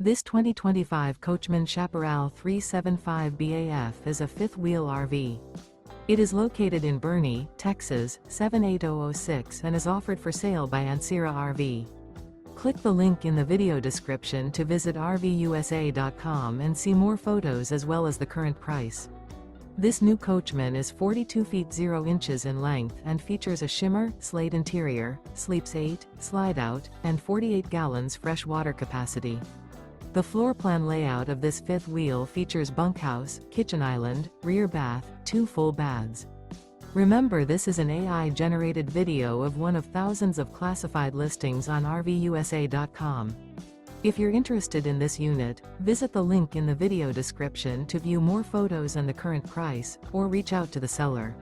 This 2025 Coachmen Chaparral 375 BAF is a fifth-wheel RV. It is located in Boerne, Texas, 78006 and is offered for sale by Ancira RV. Click the link in the video description to visit RVUSA.com and see more photos as well as the current price. This new Coachmen is 42 feet 0 inches in length and features a Shimmer, Slate interior, sleeps 8, Slideout, and 48 gallons fresh water capacity. The floor plan layout of this fifth wheel features bunkhouse, kitchen island, rear bath, 2 full baths. Remember, this is an AI-generated video of one of thousands of classified listings on RVUSA.com. If you're interested in this unit, visit the link in the video description to view more photos and the current price, or reach out to the seller.